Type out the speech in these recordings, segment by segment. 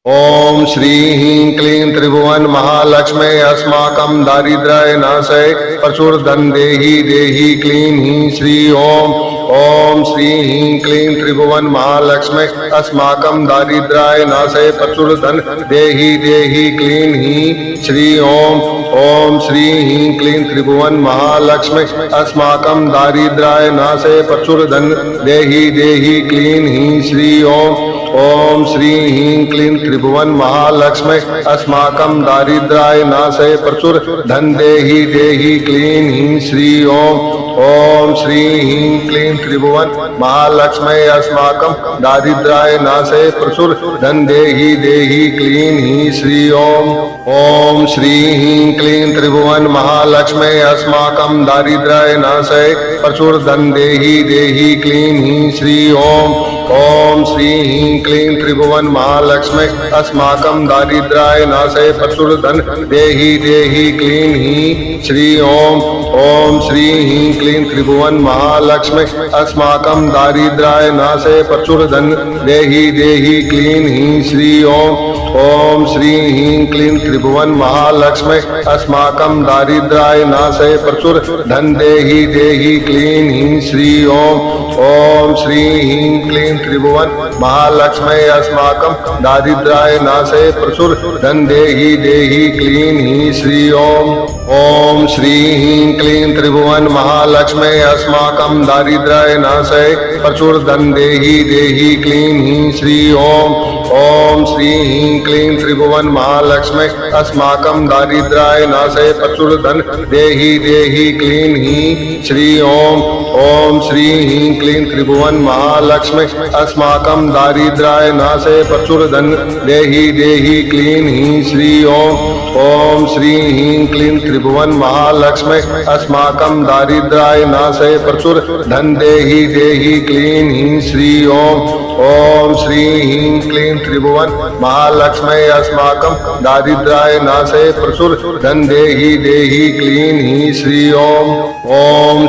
ओम श्री ह्रीं क्लीं त्रिभुवन महालक्ष्मे अस्माकं दारिद्र्य नाशय प्रचुर धन देहि देहि क्लीं ह्रीं श्री ओम। ओम श्री ह्रीं क्लीं त्रिभुवन महालक्ष्मे अस्माकं दारिद्र्य नाशय प्रचुर धन देहि देहि क्लीं ह्रीं श्री ओम। ओम श्री ह्रीं क्लीं त्रिभुवन महालक्ष्मे अस्माकं दारिद्र्य नाशय प्रचुर धन देहि देहि क्लीं ह्रीं श्री ओम। ओम श्री ह्रीं क्लीं त्रिभुवन महालक्ष्मे अस्माकं दारिद्र्य नाशय प्रचुर धन देहि देहि क्लीं ह्रीं श्री ओम। ओम श्री ह्रीं क्लीं त्रिभुवन महालक्ष्मे अस्माकं दारिद्र्य नाशय प्रचुर धन देहि देहि क्लीं ह्रीं श्री ओम। ओम श्री ह्रीं क्लीं त्रिभुवन महालक्ष्मे अस्माकं दारिद्र्य नाशय प्रचुर धन देहि देहि क्लीं ह्रीं श्री ओम। ओम श्री ह्रीं क्लीं त्रिभुवन महालक्ष्मे अस्माकं दारिद्र्य नाशय प्रचुर धन देहि देहि क्लीं ह्रीं श्री ओम। ओम श्री ह्रीं क्लीं त्रिभुवन महालक्ष्मे अस्माकं दारिद्र्य नाशय प्रचुर धन देहि देहि क्लीं ह्रीं श्री ओम। ओम श्री ह्रीं क्लीं त्रिभुवन महालक्ष्मे अस्माकं दारिद्र्य नाशय प्रचुर धन देहि देहि क्लीं ह्रीं श्री ओम। ओम श्री ह्रीं क्लीं त्रिभुवन महालक्ष्मे अस्माकं दारिद्र्य नाशय प्रचुर धन देहि देहि क्लीं ह्रीं श्री ओम। ओम श्री ह्रीं क्लीं त्रिभुवन महालक्ष्मे अस्माकं दारिद्र्य नाशय प्रचुर धन देहि देहि क्लीं ह्रीं श्री ओम। ओम श्री ह्रीं क्लीं त्रिभुवन महालक्ष्मे अस्माकं दारिद्र्य नाशय प्रचुर धन देहि देहि क्लीं ह्रीं श्री ओम। ओम श्री ह्रीं क्लीं त्रिभुवन महालक्ष्मे अस्माकं दारिद्र्य नाशय प्रचुर धन देहि देहि क्लीं ह्रीं श्री ओम। ओम श्री ह्रीं क्लीं त्रिभुवन महालक्ष्मे अस्माकं दारिद्र्य नाशय प्रचुर धन देहि देहि क्लीं ह्रीं श्री ओम। ओम श्री ह्रीं क्लीं त्रिभुवन महालक्ष्मे अस्माकं दारिद्र्य नाशय प्रचुर धन देहि देहि क्लीं ह्रीं श्री ओम। ओम श्री ह्रीं क्लीं त्रिभुवन महालक्ष्मे अस्माकं दारिद्र्य नाशय प्रचुर धन देहि देहि क्लीं ह्रीं श्री ओम। ओम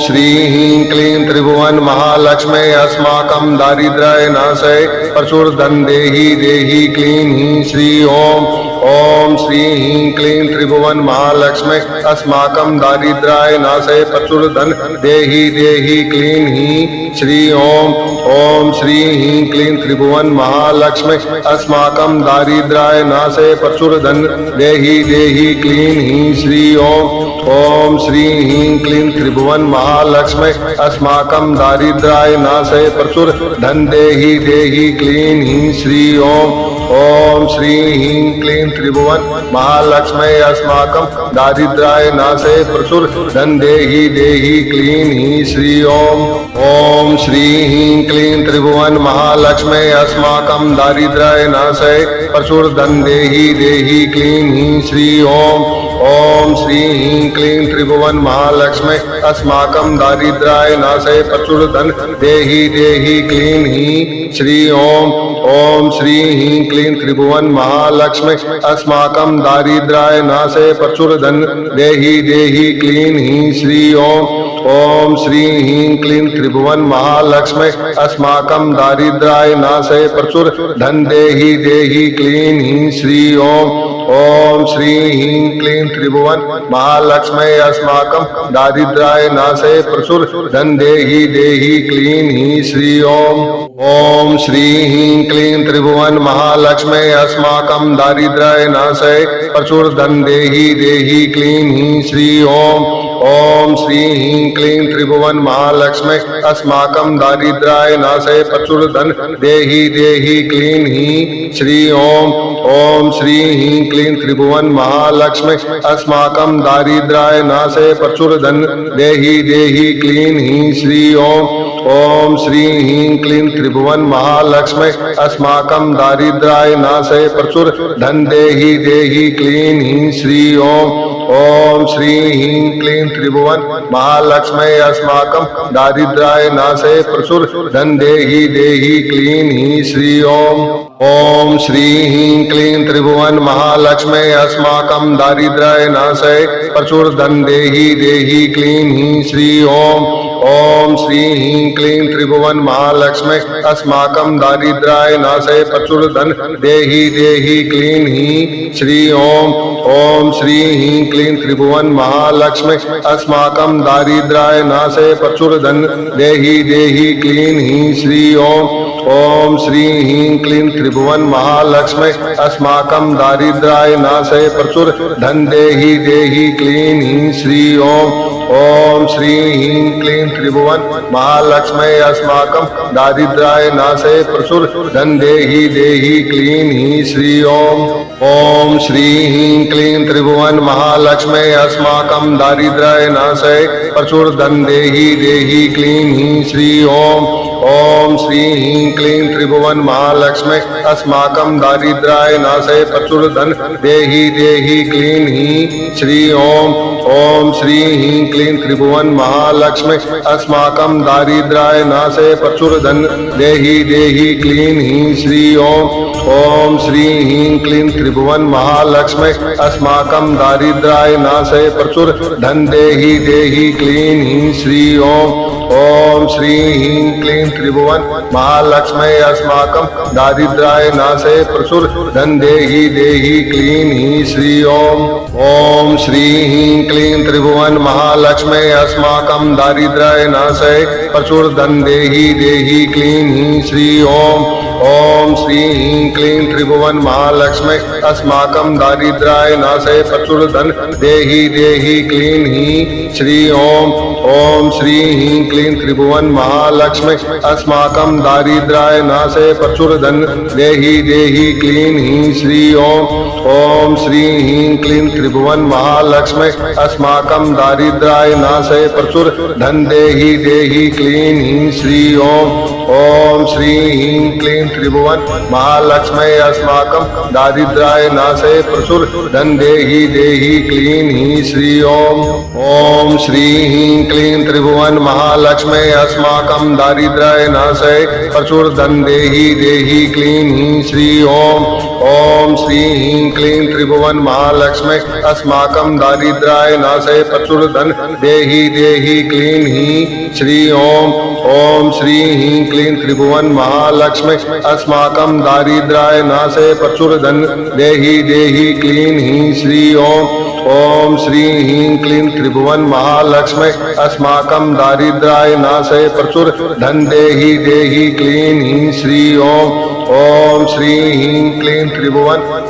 श्री ह्रीं क्लीं त्रिभुवन महालक्ष्मे अस्माकं दारिद्र्य नाशय प्रचुर धन देहि देहि क्लीं ह्रीं श्री ओम। ओम श्री ह्रीं क्लीं त्रिभुवन महालक्ष्मे अस्माकं दारिद्र्य नाशय प्रचुर धन देहि देहि क्लीं ह्रीं श्री ओम। ओम श्री ह्रीं क्लीं त्रिभुवन महालक्ष्मे अस्माकं दारिद्र्य नाशय प्रचुर धन देहि देहि क्लीं ह्रीं श्री ओम। ओम श्री ह्रीं क्लीं त्रिभुवन महालक्ष्मे अस्माकं दारिद्र्य नाशय प्रचुर धन देहि देहि क्लीं ह्रीं श्री ओम। ओम श्री ह्रीं क्लीं त्रिभुवन महालक्ष्मे अस्माकं दारिद्र्य नाशय प्रचुर धन देहि देहि क्लीं ह्रीं श्री ओम। ओम श्री ह्रीं क्लीं त्रिभुवन महालक्ष्मे अस्माकं दारिद्र्य नाशय प्रचुर धन देहि देहि क्लीं ह्रीं श्री ओम। ओम श्री ह्रीं क्लीं त्रिभुवन महालक्ष्मे अस्माकं दारिद्र्य नाशय प्रचुर धन देहि देहि क्लीं ह्रीं श्री ओम। ओम श्री ह्रीं क्लीं त्रिभुवन महालक्ष्मे अस्माकं दारिद्र्य नाशय प्रचुर धन देहि देहि क्लीं ह्रीं श्री ओम। ओम श्री ह्रीं क्लीं त्रिभुवन महालक्ष्मे अस्माकं दारिद्र्य नाशय प्रचुर धन देहि देहि क्लीं ह्रीं श्री ओम। ओम श्री ह्रीं क्लीं त्रिभुवन महालक्ष्मे अस्माकं दारिद्र्य नाशय प्रचुर धन देहि देहि क्लीं ह्रीं श्री ओम। ओम श्री ह्रीं क्लीं त्रिभुवन महालक्ष्मे अस्माकं दारिद्र्य नाशय प्रचुर धन देहि देहि क्लीं ह्रीं श्री ओम। ओम श्री ह्रीं क्लीं त्रिभुवन महालक्ष्मे अस्माकं दारिद्र्य नाशय प्रचुर धन देहि देहि क्लीं ह्रीं श्री ओम। ओम श्री ह्रीं क्लीं त्रिभुवन महालक्ष्मे अस्माकं दारिद्र्य नाशय प्रचुर धन देहि देहि क्लीं ह्रीं श्री ओम। ओम श्री ह्रीं क्लीं त्रिभुवन महालक्ष्मे अस्माकं दारिद्र्य नाशय प्रचुर धन देहि देहि क्लीं ह्रीं श्री ओम। ओम श्री ह्रीं क्लीं त्रिभुवन महालक्ष्मे अस्माकं दारिद्र्य नाशय प्रचुर धन देहि देहि क्लीं ह्रीं श्री ओम। ओम श्री ह्रीं क्लीं त्रिभुवन महालक्ष्मी अस्माकं दारिद्र्याय नाशय प्रचुर धन देहि देहि क्लीं हीं श्री ओम। ओम श्री ह्रीं क्लीं त्रिभुवन महालक्ष्मी अस्माकं दारिद्र्याय नाशय प्रचुर धन देहि देहि क्लीं हीं श्री ओम। ओम श्री ह्रीं क्लीं त्रिभुवन महालक्ष्मी अस्माकं दारिद्र्याय नाशय प्रचुर धन देहि देहि क्लीं हीं श्री ओम। ओम श्री ह्रीं क्लीं त्रिभुवन महालक्ष्मी अस्माकं दारिद्र्याय नाशय प्रचुर धन देहि देहि क्लीं हीं श्री ओम। ओम श्री ह्रीं क्लीं त्रिभुवन महालक्ष्मी अस्माकं दारिद्र्याय नाशय प्रचुर धन देहि देहि क्लीं हीं श्री ओम। ओम श्री ह्रीं क्लीं त्रिभुवन महालक्ष्मी अस्माकं दारिद्र्याय नाशय प्रचुर धन देहि देहि क्लीं हीं श्री ओम। ओम श्री ह्रीं क्लीं त्रिभुवन महालक्ष्मी अस्माकं दारिद्र्याय नाशय प्रचुर धन देहि देहि क्लीं हीं श्री ओम। ओम श्री ह्रीं क्लीं त्रिभुवन महालक्ष्मी अस्माकं दारिद्र्याय नाशय प्रचुर धन देहि देहि क्लीं हीं श्री ओम। ओम श्री ह्रीं क्लीं त्रिभुवन महालक्ष्मी अस्माकं दारिद्र्याय नाशय प्रचुर धन देहि देहि क्लीं हीं श्री ओम। ओम श्री ह्रीं क्लीं त्रिभुवन महालक्ष्मी अस्माकं दारिद्र्याय नाशय प्रचुर धन देहि देहि क्लीं हीं श्री ओम। ओम श्री ह्रीं क्लीं त्रिभुवन महालक्ष्मी अस्माकं दारिद्र्याय नाशय प्रचुर धन देहि देहि क्लीं हीं श्री ओम। ओम श्री ह्रीं क्लीं त्रिभुवन महालक्ष्मी अस्माकं दारिद्र्याय नाशय प्रचुर धन देहि देहि क्लीं हीं श्री ओम। ओम श्री ह्रीं क्लीं त्रिभुवन महालक्ष्मी अस्माकं दारिद्र्याय नाशय प्रचुर धन देहि देहि क्लीं हीं श्री ओम। ओम श्री ह्रीं क्लीं त्रिभुवन महालक्ष्मी अस्माकं दारिद्र्याय नाशय प्रचुर धन देहि देहि क्लीं हीं श्री ओम। ओम श्री ह्रीं क्लीं त्रिभुवन महालक्ष्मी अस्माकं दारिद्र्याय नाशय प्रचुर धन देहि देहि क्लीं हीं श्री ओम। ओम श्री ह्रीं क्लीं त्रिभुवन महालक्ष्मी अस्माकं दारिद्र्याय नाशय प्रचुर धन देहि देहि क्लीं हीं श्री ओम। ओम श्री ह्रीं क्लीं त्रिभुवन महालक्ष्मी अस्माकं दारिद्र्याय नाशय प्रचुर धन देहि देहि क्लीं हीं श्री ओम। ओम श्री ह्रीं क्लीं त्रिभुवन महालक्ष्मी अस्माकं दारिद्र्याय नाशय प्रचुर धन देहि देहि क्लीं हीं श्री ओम। ओम श्री ह्रीं क्लीं त्रिभुवन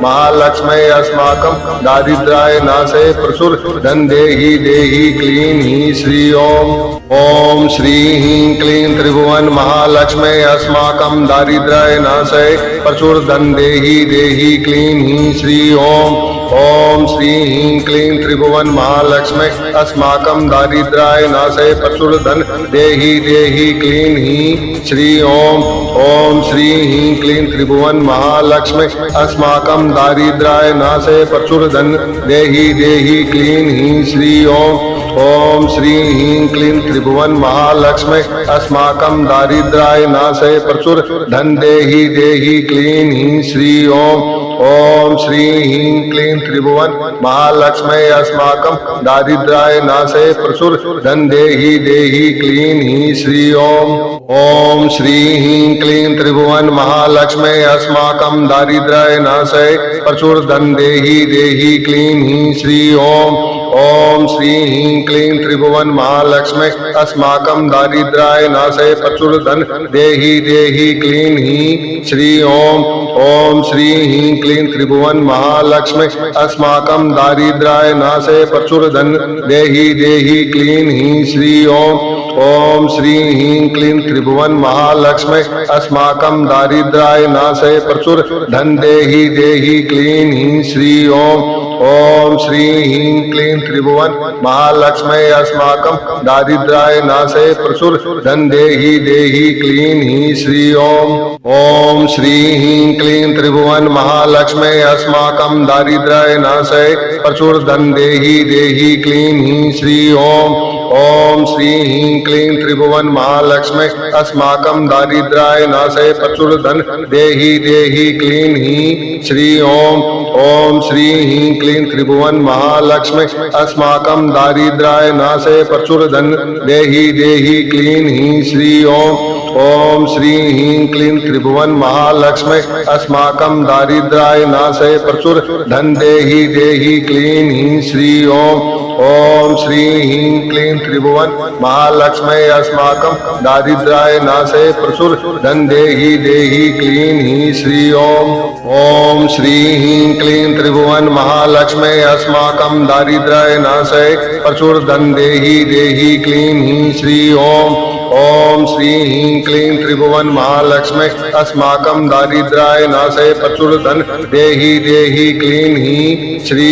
महालक्ष्मी अस्माकं दारिद्र्याय नाशय प्रचुर धन देहि देहि क्लीं हीं श्री ओम। ओम श्री ह्रीं क्लीं त्रिभुवन महालक्ष्मी अस्माकं दारिद्र्याय नाशय प्रचुर धन देहि देहि क्लीं हीं श्री ओम। ओम श्री ह्रीं क्लीं त्रिभुवन महालक्ष्मी अस्माकं दारिद्र्याय नाशय प्रचुर धन देहि देहि क्लीं हीं श्री ओम। ओम श्री ह्रीं क्लीं त्रिभुवन महालक्ष्मी अस्माकं दारिद्र्याय नाशय प्रचुर धन देहि देहि क्लीं हीं श्री ओम। ओम श्री ह्रीं क्लीं त्रिभुवन महालक्ष्मी अस्माकं दारिद्र्याय नाशय प्रचुर धन देहि देहि क्लीं हीं श्री ओम। ओम श्री ह्रीं क्लीं त्रिभुवन महालक्ष्मी अस्माकं दारिद्र्याय नाशय प्रचुर धन देहि देहि क्लीं हीं श्री ओम। ओम श्री ह्रीं क्लीं त्रिभुवन महालक्ष्मी अस्माकं दारिद्र्याय नाशय प्रचुर धन देहि देहि क्लीं हीं श्री ओम। ओम श्री ह्रीं क्लीं त्रिभुवन महालक्ष्मी अस्माकं दारिद्र्याय नाशय प्रचुर धन देहि देहि क्लीं हीं श्री ओम। ओम श्री ह्रीं क्लीं त्रिभुवन महालक्ष्मी अस्माकं दारिद्र्याय नाशय प्रचुर धन देहि देहि क्लीं हीं श्री ओम। ओम श्री ह्रीं क्लीं त्रिभुवन महालक्ष्मी अस्माकं दारिद्र्याय नाशय प्रचुर धन देहि देहि क्लीं हीं श्री ओम। ओम श्री ह्रीं क्लीं त्रिभुवन महालक्ष्मी अस्माकं दारिद्र्याय नाशय प्रचुर धन देहि देहि क्लीं हीं श्री ओम। ओम श्री ह्रीं क्लीं त्रिभुवन महालक्ष्मी अस्माकं दारिद्र्याय नाशय प्रचुर धन देहि देहि क्लीं हीं श्री ओम। ओम श्री ह्रीं क्लीं त्रिभुवन महालक्ष्मी अस्माकं दारिद्र्याय नाशय प्रचुर धन देहि देहि क्लीं हीं श्री ओम श्री ह्रीं क्लीं त्रिभुवन महालक्ष्मी अस्माकं दारिद्र्याय नाशय प्रचुर धन देहि देहि क्लीं हीं श्री ओम श्री ह्रीं क्लीं त्रिभुवन महालक्ष्मी अस्माकं दारिद्र्याय नाशय प्रचुर धन देहि देहि क्लीं हीं श्री ओम श्री ह्रीं क्लीं त्रिभुवन महालक्ष्मी अस्माकं दारिद्र्याय नाशय प्रचुर धन देहि देहि क्लीं हीं श्री ओम श्री ह्रीं क्लीं त्रिभुवन महालक्ष्मी अस्माकं दारिद्र्याय नाशय प्रचुर धन देहि देहि क्लीं हीं श्री ओम श्री ह्रीं क्लीं त्रिभुवन महालक्ष्मी अस्माकं दारिद्र्याय नाशय प्रचुर धन देहि देहि क्लीं हीं श्री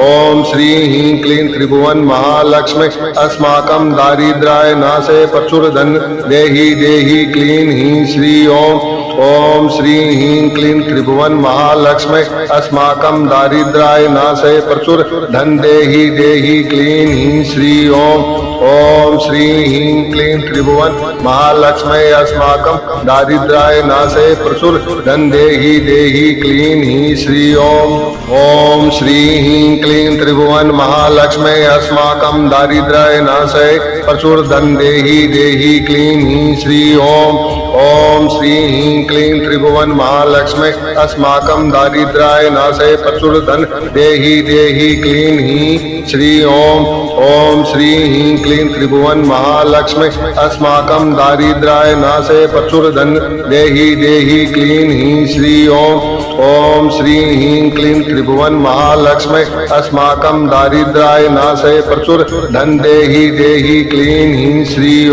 ओम श्री ह्रीं क्लीं त्रिभुवन महालक्ष्मी अस्माकं दारिद्र्याय नाशय प्रचुर धन देहि देहि क्लीं हीं श्री ओम श्री ह्रीं क्लीं त्रिभुवन महालक्ष्मी अस्माकं दारिद्र्याय नाशय प्रचुर धन देहि देहि क्लीं हीं श्री ओम श्री ह्रीं क्लीं त्रिभुवन महालक्ष्मी अस्माकं दारिद्र्याय नाशय प्रचुर धन देहि देहि क्लीं हीं श्री ओम श्री ह्रीं क्लीं त्रिभुवन महालक्ष्मी अस्माकं दारिद्र्याय नाशय प्रचुर धन देहि देहि क्लीं हीं श्री ओम श्री ह्रीं क्लीं त्रिभुवन महालक्ष्मी अस्माकं दारिद्र्याय नाशय प्रचुर धन देहि देहि क्लीं हीं श्री ओम श्री ह्रीं क्लीं त्रिभुवन महालक्ष्मी अस्माकं दारिद्र्याय नाशय प्रचुर धन देहि देहि क्लीं हीं श्री ओम श्री ह्रीं क्लीं त्रिभुवन महालक्ष्मी अस्माकं दारिद्र्याय नाशय प्रचुर धन देहि देहि क्लीं हीं श्री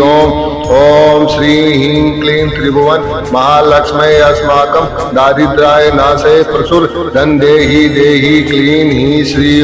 ओम श्री ह्रीं क्लीं त्रिभुवन महालक्ष्मी अस्माकं दारिद्र्याय नाशय प्रचुर धन देहि देहि क्लीं हीं श्री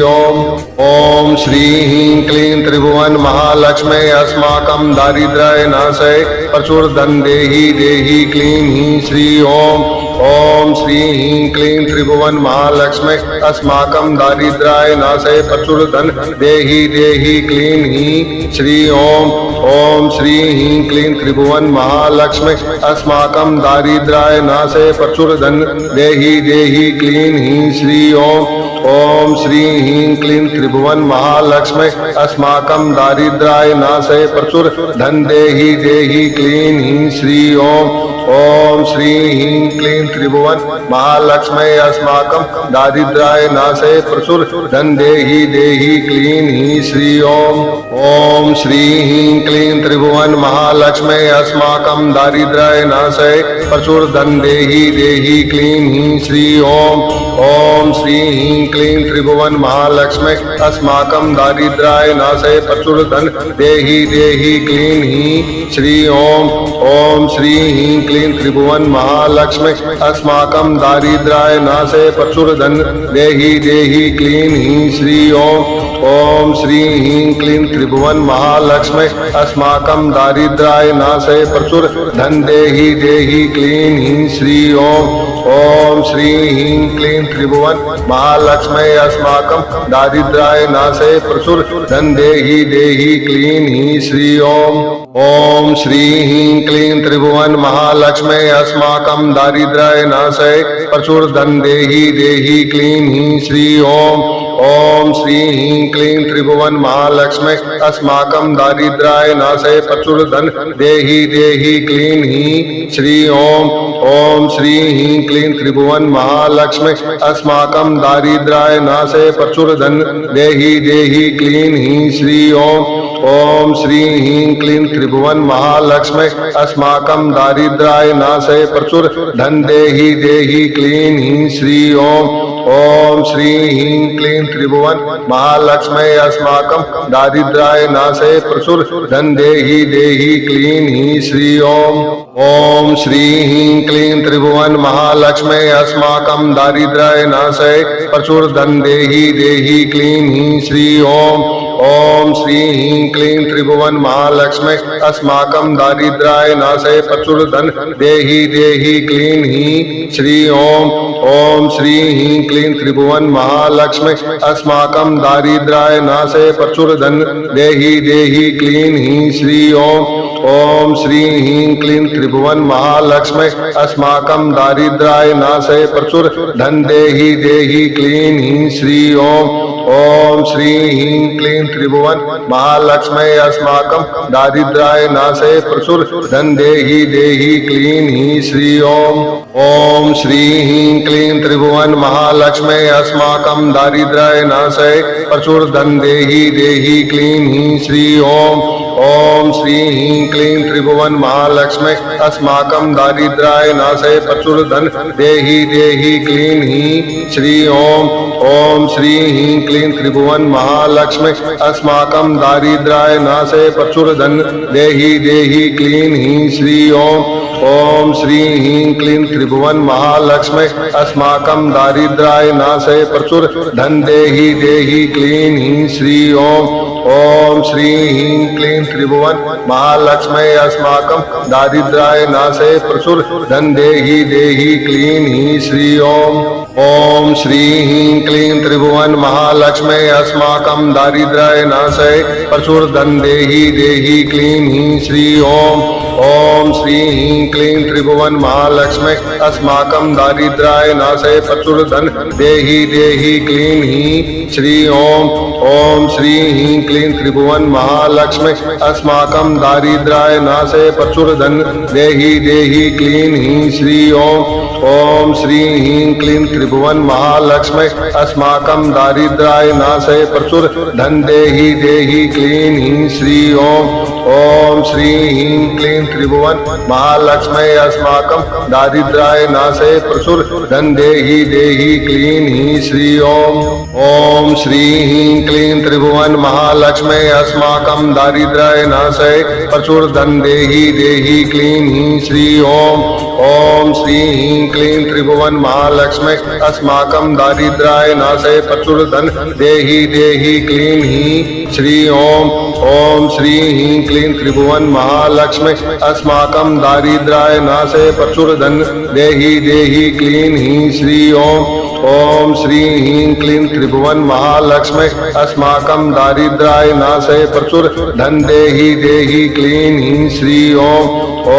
ओम श्री ह्रीं क्लीं त्रिभुवन महालक्ष्मी अस्माकं दारिद्र्याय नाशय प्रचुर धन देहि देहि क्लीं हीं श्री ओम श्री ह्रीं क्लीं त्रिभुवन महालक्ष्मी अस्माकं दारिद्र्याय नाशय प्रचुर धन देहि देहि क्लीं हीं श्री ओम श्री ह्रीं क्लीं त्रिभुवन महालक्ष्मी अस्माकं दारिद्र्याय नाशय प्रचुर धन देहि देहि क्लीं हीं श्री ओम श्री ह्रीं क्लीं त्रिभुवन महालक्ष्मी अस्माकं दारिद्र्याय नाशय प्रचुर धन देहि देहि क्लीं हीं श्री ओम श्री ह्रीं क्लीं त्रिभुवन महालक्ष्मी अस्माकं दारिद्र्याय नाशय प्रचुर धन देहि देहि क्लीं हीं श्री ओम श्री ह्रीं क्लीं त्रिभुवन महालक्ष्मी अस्माकं दारिद्र्याय नाशय प्रचुर धन देहि देहि क्लीं हीं श्री ओम श्री ह्रीं क्लीं त्रिभुवन महालक्ष्मी अस्माकं दारिद्र्याय नाशय प्रचुर धन देहि देहि क्लीं हीं श्री ओम श्री ह्रीं क्लीं त्रिभुवन महालक्ष्मी अस्माकं दारिद्र्याय नाशय प्रचुर धन देहि देहि क्लीं हीं श्री ओम श्री ह्रीं क्लीं त्रिभुवन महालक्ष्मी अस्माकं दारिद्र्याय नाशय प्रचुर धन देहि देहि क्लीं हीं श्री ओम श्री ह्रीं क्लीं त्रिभुवन महालक्ष्मी अस्माकं दारिद्र्याय नाशय प्रचुर धन देहि देहि क्लीं हीं श्री ओम श्री ह्रीं क्लीं त्रिभुवन महालक्ष्मी अस्माकं दारिद्र्याय नाशय प्रचुर धन देहि देहि क्लीं हीं श्री ओम श्री ह्रीं क्लीं त्रिभुवन महालक्ष्मी अस्माकं दारिद्र्याय नाशय प्रचुर धन देहि देहि क्लीं हीं श्री ओम श्री ह्रीं क्लीं त्रिभुवन महालक्ष्मी अस्माकं दारिद्र्याय नाशय प्रचुर धन देहि देहि क्लीं हीं श्री ओम श्री ह्रीं क्लीं त्रिभुवन महालक्ष्मी अस्माकं दारिद्र्याय नाशय प्रचुर धन देहि देहि क्लीं हीं श्री ओम श्री ह्रीं क्लीं त्रिभुवन महालक्ष्मी अस्माकं दारिद्र्याय नाशय प्रचुर धन देहि देहि क्लीं हीं श्री ओम श्री ह्रीं क्लीं त्रिभुवन महालक्ष्मी अस्माकं दारिद्र्याय नाशय प्रचुर धन देहि देहि क्लीं हीं श्री ओम श्री ह्रीं क्लीं त्रिभुवन महालक्ष्मी अस्माकं दारिद्र्याय नाशय प्रचुर धन देहि देहि क्लीं हीं श्री ओम। ओम श्री ह्रीं क्लीं त्रिभुवन महालक्ष्मी अस्माकं दारिद्र्याय नाशय प्रचुर धन देहि देहि क्लीं हीं श्री ओम। ओम श्री ह्रीं क्लीं त्रिभुवन महालक्ष्मी अस्माकं दारिद्र्याय नाशय प्रचुर धन देहि देहि क्लीं हीं श्री ओम। ओम श्री ह्रीं क्लीं त्रिभुवन महालक्ष्मी अस्माकं दारिद्र्याय नाशय प्रचुर धन देहि देहि क्लीं हीं श्री ओम। ओम श्री ह्रीं क्लीं त्रिभुवन महालक्ष्मी अस्माकं दारिद्र्याय नाशय प्रचुर धन देहि देहि क्लीं हीं श्री ओम। ओम श्री ह्रीं क्लीं त्रिभुवन महालक्ष्मी अस्माकं दारिद्र्याय नाशय प्रचुर धन देहि देहि क्लीं हीं श्री ओम। ओम श्री ह्रीं क्लीं त्रिभुवन महालक्ष्मी अस्माकं दारिद्र्याय नाशय प्रचुर धन देहि देहि क्लीं हीं श्री ओम। ओम श्री ह्रीं क्लीं त्रिभुवन महालक्ष्मी अस्माकं दारिद्र्याय नाशय प्रचुर धन देहि देहि क्लीं हीं श्री ओम। ओम श्री ह्रीं क्लीं त्रिभुवन महालक्ष्मी अस्माकं दारिद्र्याय नाशय प्रचुर धन देहि देहि क्लीं हीं श्री ओम। ओम श्री ह्रीं क्लीं त्रिभुवन महालक्ष्मी अस्माकं दारिद्र्याय नाशय प्रचुर धन देहि देहि क्लीं हीं श्री ओम। ओम श्री ह्रीं क्लीं त्रिभुवन महालक्ष्मी अस्माकं दारिद्र्याय नाशय प्रचुर धन देहि देहि क्लीं हीं श्री ओम। ओम श्री ह्रीं क्लीं त्रिभुवन महालक्ष्मी अस्माकं दारिद्र्याय नाशय प्रचुर धन देहि देहि क्लीं हीं श्री ओम। ओम श्री ह्रीं क्लीं त्रिभुवन महालक्ष्मी अस्माकं दारिद्र्याय नाशय प्रचुर धन देहि देहि क्लीं हीं श्री ओम। ओम श्री ह्रीं क्लीं त्रिभुवन महालक्ष्मी अस्माकं दारिद्र्याय नाशय प्रचुर धन देहि देहि क्लीं हीं श्री ओम। ओम श्री ह्रीं क्लीं त्रिभुवन महालक्ष्मी अस्माकं दारिद्र्याय नाशय प्रचुर धन देहि देहि क्लीं हीं श्री ओम। ओम श्री ह्रीं क्लीं त्रिभुवन महालक्ष्मी अस्माकं दारिद्र्याय नाशय प्रचुर धन देहि देहि क्लीं हीं श्री ओम। ओम श्री ह्रीं क्लीं त्रिभुवन महालक्ष्मी अस्माकं दारिद्र्याय नाशय प्रचुर धन देहि देहि क्लीं हीं श्री ओम। ओम श्री ह्रीं क्लीं त्रिभुवन महालक्ष्मी अस्माकं दारिद्र्याय नाशय प्रचुर धन देहि देहि क्लीं हीं श्री ओम।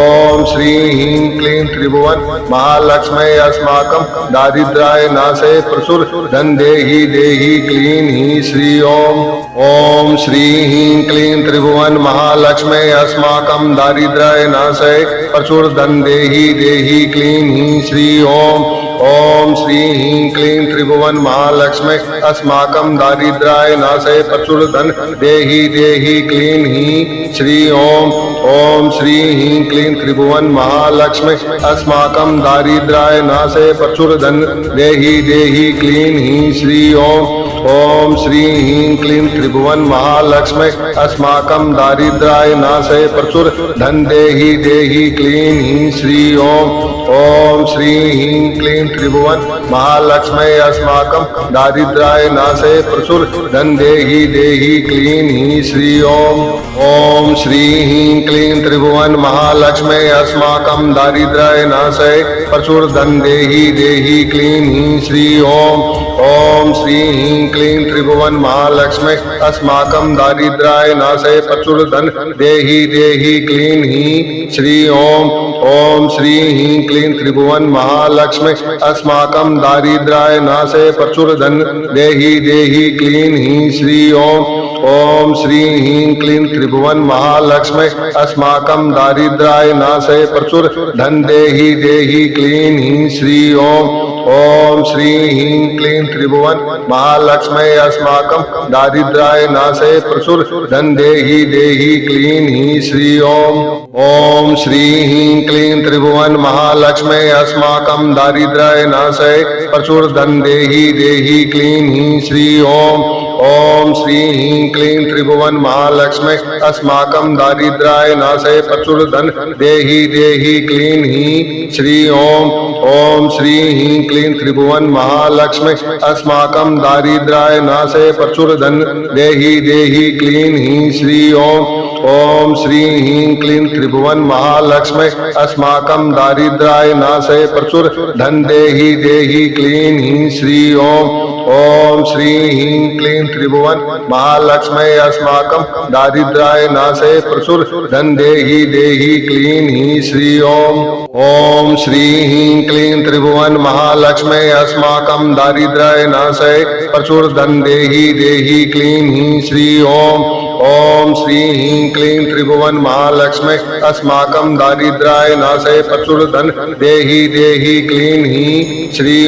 ओम श्री ह्रीं क्लीं त्रिभुवन महालक्ष्मी अस्माकं दारिद्र्याय नाशय प्रचुर धन देहि देहि क्लीं हीं श्री ओम। ओम श्री ह्रीं क्लीं त्रिभुवन महालक्ष्मी अस्माकं दारिद्र्याय नाशय प्रचुर धन देहि देहि क्लीं हीं श्री ओम। ओम श्री ह्रीं क्लीं त्रिभुवन महालक्ष्मी अस्माकं दारिद्र्याय नाशय प्रचुर धन देहि देहि क्लीं हीं श्री ओम। ओम श्री ह्रीं क्लीं त्रिभुवन महालक्ष्मी अस्माकं दारिद्र्याय नाशय प्रचुर धन देहि देहि क्लीं हीं श्री ओम। ओम श्री ह्रीं क्लीं त्रिभुवन महालक्ष्मी अस्माकं दारिद्र्याय नाशय प्रचुर धन देहि देहि क्लीं हीं श्री ओम। ओम श्री ह्रीं क्लीं त्रिभुवन महालक्ष्मी अस्माकं दारिद्र्याय नाशय प्रचुर धन देहि देहि क्लीं हीं श्री ओम। ओम श्री ह्रीं क्लीं त्रिभुवन महालक्ष्मी अस्माकं दारिद्र्याय नाशय प्रचुर धन देहि देहि क्लीं हीं श्री ओम। ओम श्री ह्रीं क्लीं त्रिभुवन महालक्ष्मी अस्माकं दारिद्र्याय नाशय प्रचुर धन देहि देहि क्लीं हीं श्री ओम। ओम श्री ह्रीं क्लीं त्रिभुवन महालक्ष्मी अस्माकं दारिद्र्याय नाशय प्रचुर धन देहि देहि क्लीं हीं श्री ओम। ओम श्री ह्रीं क्लीं त्रिभुवन महालक्ष्मी अस्माकं दारिद्र्याय नाशय प्रचुर धन देहि देहि क्लीं हीं श्री ओम। ओम श्री ह्रीं क्लीं त्रिभुवन महालक्ष्मी अस्माकं दारिद्र्याय नाशय प्रचुर धन देहि देहि क्लीं हीं श्री ओम। ओम श्री ह्रीं क्लीं त्रिभुवन महालक्ष्मी अस्माकं दारिद्र्याय नाशय प्रचुर धन देहि देहि क्लीं हीं श्री ओम। ओम श्री ह्रीं क्लीं त्रिभुवन महालक्ष्मी अस्माकं दारिद्र्याय नाशय प्रचुर धन देहि देहि क्लीं हीं श्री ओम श्री ह्रीं क्लीं त्रिभुवन महालक्ष्मी अस्माकं दारिद्र्याय नाशय प्रचुर धन देहि देहि क्लीं हीं श्री ओम श्री ह्रीं क्लीं त्रिभुवन महालक्ष्मी अस्माकं दारिद्र्याय नाशय प्रचुर धन देहि देहि क्लीं हीं श्री ओम श्री ह्रीं क्लीं त्रिभुवन महालक्ष्मी अस्माकं दारिद्र्याय नाशय प्रचुर धन देहि देहि क्लीं हीं श्री ओम श्री ह्रीं क्लीं त्रिभुवन महालक्ष्मी अस्माकं दारिद्र्याय नाशय प्रचुर धन देहि देहि क्लीं हीं श्री ओम श्री ह्रीं क्लीं त्रिभुवन महालक्ष्मी अस्माकं दारिद्र्याय नाशय प्रचुर धन देहि देहि क्लीं हीं श्री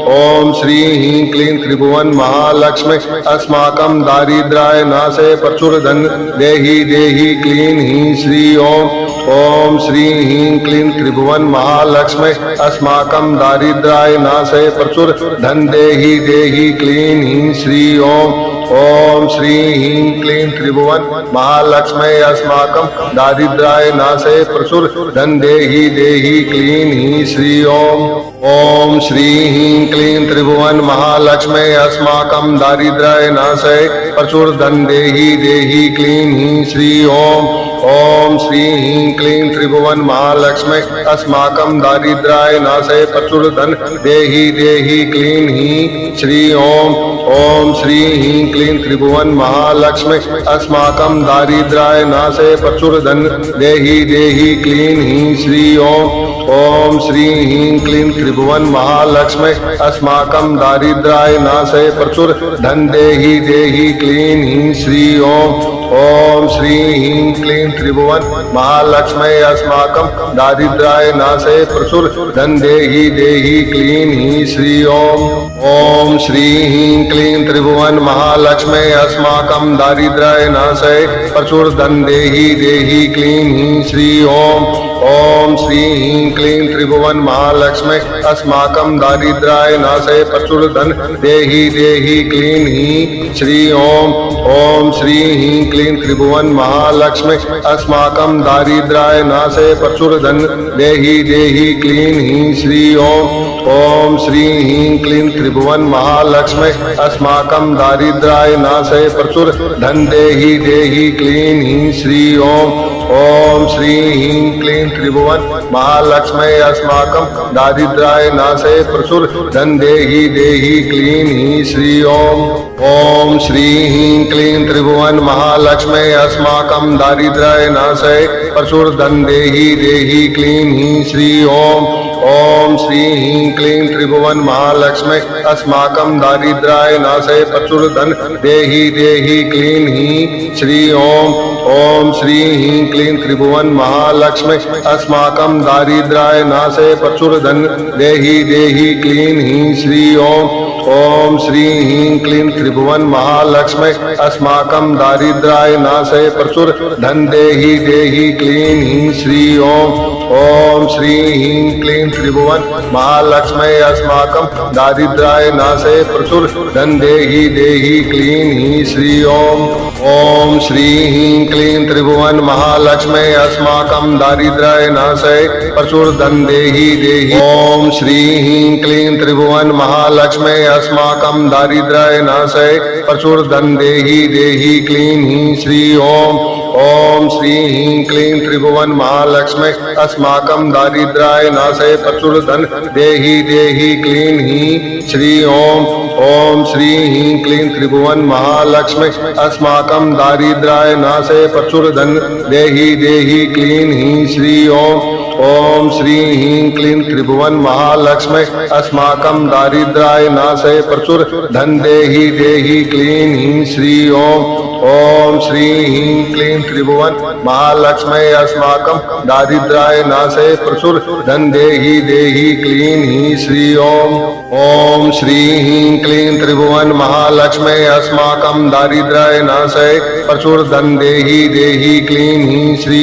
ओम श्री ह्रीं क्लीं त्रिभुवन महालक्ष्मी अस्माकं दारिद्र्याय नाशय प्रचुर धन देहि देहि क्लीं हीं श्री ओम श्री ह्रीं क्लीं त्रिभुवन महालक्ष्मी अस्माकं दारिद्र्याय नाशय प्रचुर धन देहि देहि क्लीं हीं श्री ओम श्री ह्रीं क्लीं त्रिभुवन महालक्ष्मी अस्माकं दारिद्र्याय नाशय प्रचुर धन देहि देहि क्लीं हीं श्री ओम श्री ह्रीं क्लीं त्रिभुवन महालक्ष्मी अस्माकं दारिद्र्याय नाशय प्रचुर धन देहि देहि क्लीं हीं श्री ओम श्री ह्रीं क्लीं त्रिभुवन महालक्ष्मी अस्माकं दारिद्र्याय नाशय प्रचुर धन देहि देहि क्लीं हीं श्री ओम श्री ह्रीं क्लीं त्रिभुवन महालक्ष्मी अस्माकं दारिद्र्याय नाशय प्रचुर धन देहि देहि क्लीं हीं श्री ओम श्री ह्रीं क्लीं त्रिभुवन महालक्ष्मी अस्माकं दारिद्र्याय नाशय प्रचुर धन देहि देहि क्लीं हीं श्री ओम श्री ह्रीं क्लीं त्रिभुवन महालक्ष्मी अस्माकं दारिद्र्याय नाशय प्रचुर धन देहि देहि क्लीं हीं श्री ओम श्री ह्रीं क्लीं त्रिभुवन महालक्ष्मी अस्माकं दारिद्र्याय नाशय प्रचुर धन देहि देहि क्लीं हीं श्री ओम श्री ह्रीं क्लीं त्रिभुवन महालक्ष्मी अस्माकं दारिद्र्याय नाशय प्रचुर धन देहि देहि क्लीं हीं श्री ओम श्री ह्रीं क्लीं त्रिभुवन महालक्ष्मी अस्माकं दारिद्र्याय नाशय प्रचुर धन देहि देहि क्लीं हीं श्री ओम श्री ह्रीं क्लीं त्रिभुवन महालक्ष्मी अस्माकं दारिद्र्याय नाशय प्रचुर धन देहि देहि क्लीं हीं श्री ओम श्री ह्रीं क्लीं त्रिभुवन महालक्ष्मी अस्माकं दारिद्र्याय नाशय प्रचुर धन देहि देहि क्लीं हीं श्री ओम श्री ह्रीं क्लीं त्रिभुवन महालक्ष्मी अस्माकं दारिद्र्याय नाशय प्रचुर धन देहि देहि क्लीं हीं श्री ओम श्री ह्रीं क्लीं त्रिभुवन महालक्ष्मी अस्माकं दारिद्र्याय नाशय प्रचुर धन देहि देहि क्लीं हीं श्री ओम श्री ह्रीं क्लीं त्रिभुवन महालक्ष्मी अस्माकं दारिद्र्याय नाशय प्रचुर धन देहि देहि क्लीं हीं श्री ओम श्री ह्रीं क्लीं त्रिभुवन महालक्ष्मी अस्माकं दारिद्र्याय नाशय प्रचुर धन देहि देहि क्लीं हीं श्री ओम श्री ह्रीं क्लीं त्रिभुवन महालक्ष्मी अस्माकं दारिद्र्याय नाशय प्रचुर धन देहि देहि क्लीं हीं श्री ओम श्री ह्रीं क्लीं त्रिभुवन महालक्ष्मी अस्माकं दारिद्र्याय नाशय प्रचुर धन देहि देहि ओम श्री ह्रीं क्लीं त्रिभुवन महालक्ष्मी अस्माकं दारिद्र्याय नाशय प्रचुर धन देहि देहि क्लीं हीं श्री ओम श्री ह्रीं क्लीं त्रिभुवन महालक्ष्मी अस्माकं दारिद्र्याय नाशय प्रचुर धन देहि देहि क्लीं हीं श्री ओम श्री ह्रीं क्लीं त्रिभुवन महालक्ष्मी अस्माकं दारिद्र्याय नाशय प्रचुर धन देहि देहि क्लीं हीं श्री ओम श्री ह्रीं क्लीं त्रिभुवन महालक्ष्मी अस्माकं दारिद्र्याय नाशय प्रचुर धन देहि देहि क्लीं हीं श्री ओम श्री ह्रीं क्लीं त्रिभुवन महालक्ष्मी अस्माकं दारिद्र्याय नाशय प्रचुर धन देहि देहि क्लीं हीं श्री ओम श्री ह्रीं क्लीं त्रिभुवन महालक्ष्मी अस्माकं दारिद्र्याय नाशय प्रचुर धन देहि देहि क्लीं हीं श्री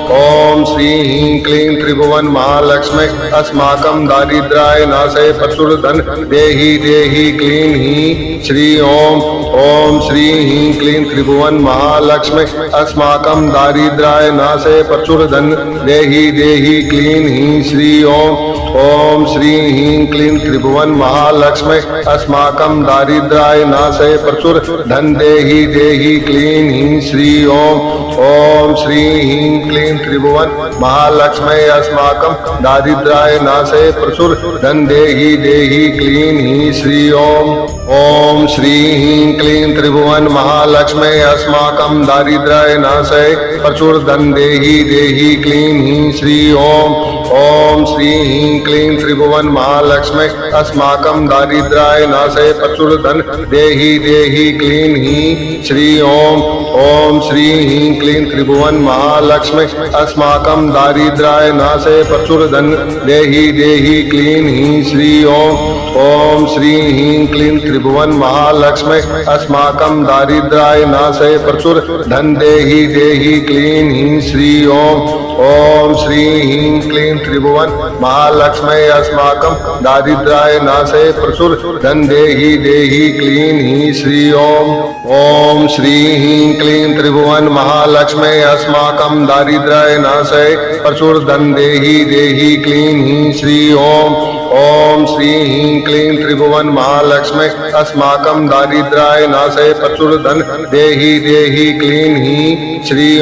ओम श्री ह्रीं क्लीं त्रिभुवन महालक्ष्मी अस्माकं दारिद्र्याय नाशय प्रचुर धन देहि देहि क्लीं हीं श्री ओम श्री ह्रीं क्लीं त्रिभुवन महालक्ष्मी अस्माकं दारिद्र्याय नाशय प्रचुर धन देहि देहि क्लीं हीं श्री ओम श्री ह्रीं क्लीं त्रिभुवन महालक्ष्मी अस्माकं दारिद्र्याय नाशय प्रचुर धन देहि देहि क्लीं हीं श्री ओम श्री ह्रीं क्लीं त्रिभुवन महालक्ष्मी अस्माकं दारिद्र्याय नाशय प्रचुर धन देहि देहि क्लीं हीं श्री ओम श्री ह्रीं क्लीं त्रिभुवन महालक्ष्मी अस्माकं दारिद्र्याय नाशय प्रचुर धन देहि देहि क्लीं हीं श्री ओम श्री ह्रीं क्लीं त्रिभुवन महालक्ष्मी अस्माकं दारिद्र्याय नाशय प्रचुर धन देहि देहि क्लीं हीं श्री ओम श्री ह्रीं क्लीं त्रिभुवन महालक्ष्मी अस्माकं दारिद्र्याय नाशय प्रचुर धन देहि देहि क्लीं हीं श्री ओम श्री ह्रीं क्लीं त्रिभुवन महालक्ष्मी अस्माकं दारिद्र्याय नाशय प्रचुर धन देहि देहि क्लीं हीं श्री ओम श्री ह्रीं क्लीं त्रिभुवन महालक्ष्मी अस्माकं दारिद्र्याय नाशय प्रचुर धन देहि देहि क्लीं हीं श्री ओम श्री ह्रीं क्लीं त्रिभुवन महालक्ष्मी अस्माकं दारिद्र्याय नाशय प्रचुर धन देहि देहि क्लीं हीं श्री ओम श्री ह्रीं क्लीं त्रिभुवन महालक्ष्मी अस्माकं दारिद्र्याय नाशय प्रचुर धन देहि देहि क्लीं हीं श्री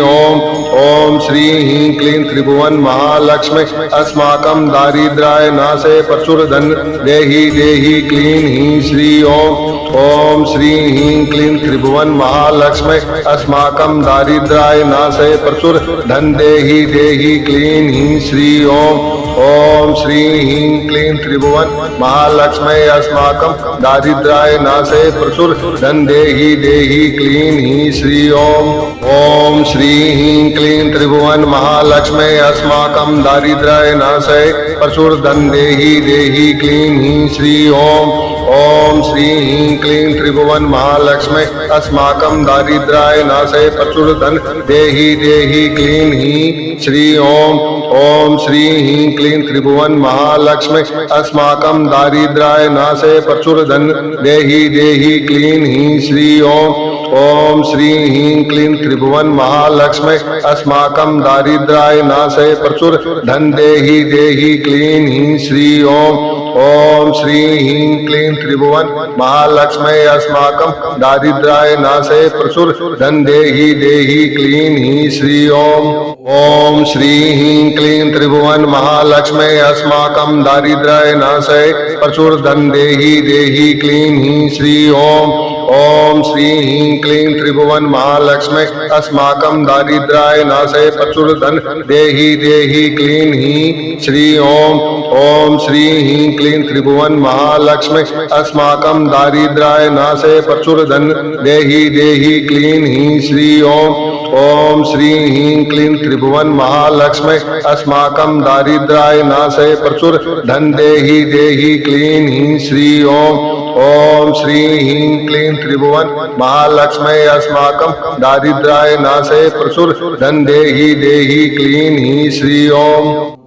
ओम श्री ह्रीं क्लीं त्रिभुवन महालक्ष्मी अस्माकं दारिद्र्याय नाशय प्रचुर धन देहि देहि क्लीं हीं श्री ओम श्री ह्रीं क्लीं त्रिभुवन महालक्ष्मी अस्माकं दारिद्र्याय नाशय प्रचुर धन देहि देहि क्लीं हीं श्री ओम श्री ह्रीं क्लीं त्रिभुवन महालक्ष्मी अस्माकं दारिद्र्याय नाशय प्रचुर धन देहि देहि क्लीं हीं श्री ओम श्री ह्रीं क्लीं त्रिभुवन महालक्ष्मी अस्माकं दारिद्र्याय नाशय प्रचुर धन देहि देहि क्लीं हीं श्री ओम श्री ह्रीं क्लीं त्रिभुवन महालक्ष्मी अस्माकं दारिद्र्याय नाशय प्रचुर धन देहि देहि क्लीं हीं श्री ओम श्री ह्रीं क्लीं त्रिभुवन महालक्ष्मी अस्माकं दारिद्र्याय नाशय प्रचुर धन देहि देहि क्लीं हीं श्री ओम श्री ह्रीं क्लीं त्रिभुवन महालक्ष्मी अस्माकं दारिद्र्याय नाशय प्रचुर धन देहि देहि क्लीं हीं श्री ओम श्री ह्रीं क्लीं त्रिभुवन महालक्ष्मी अस्माकं दारिद्र्याय नाशय प्रचुर धन देहि देहि क्लीं हीं श्री ओम श्री ह्रीं क्लीं त्रिभुवन महालक्ष्मी अस्माकं दारिद्र्याय नाशय प्रचुर धन देहि देहि क्लीं हीं श्री ओम श्री ह्रीं क्लीं त्रिभुवन महालक्ष्मी अस्माकं दारिद्र्याय नाशय प्रचुर धन देहि देहि क्लीं हीं श्री ओम श्री ह्रीं क्लीं त्रिभुवन महालक्ष्मी अस्माकं दारिद्र्याय नाशय प्रचुर धन देहि देहि क्लीं हीं श्री ओम श्री ह्रीं क्लीं त्रिभुवन महालक्ष्मी अस्माकं दारिद्र्याय नाशय प्रचुर धन देहि देहि क्लीं हीं श्री ओम श्री ह्रीं क्लीं त्रिभुवन महालक्ष्मी अस्माकं दारिद्र्याय नाशय प्रचुर धन देहि देहि क्लीं हीं श्री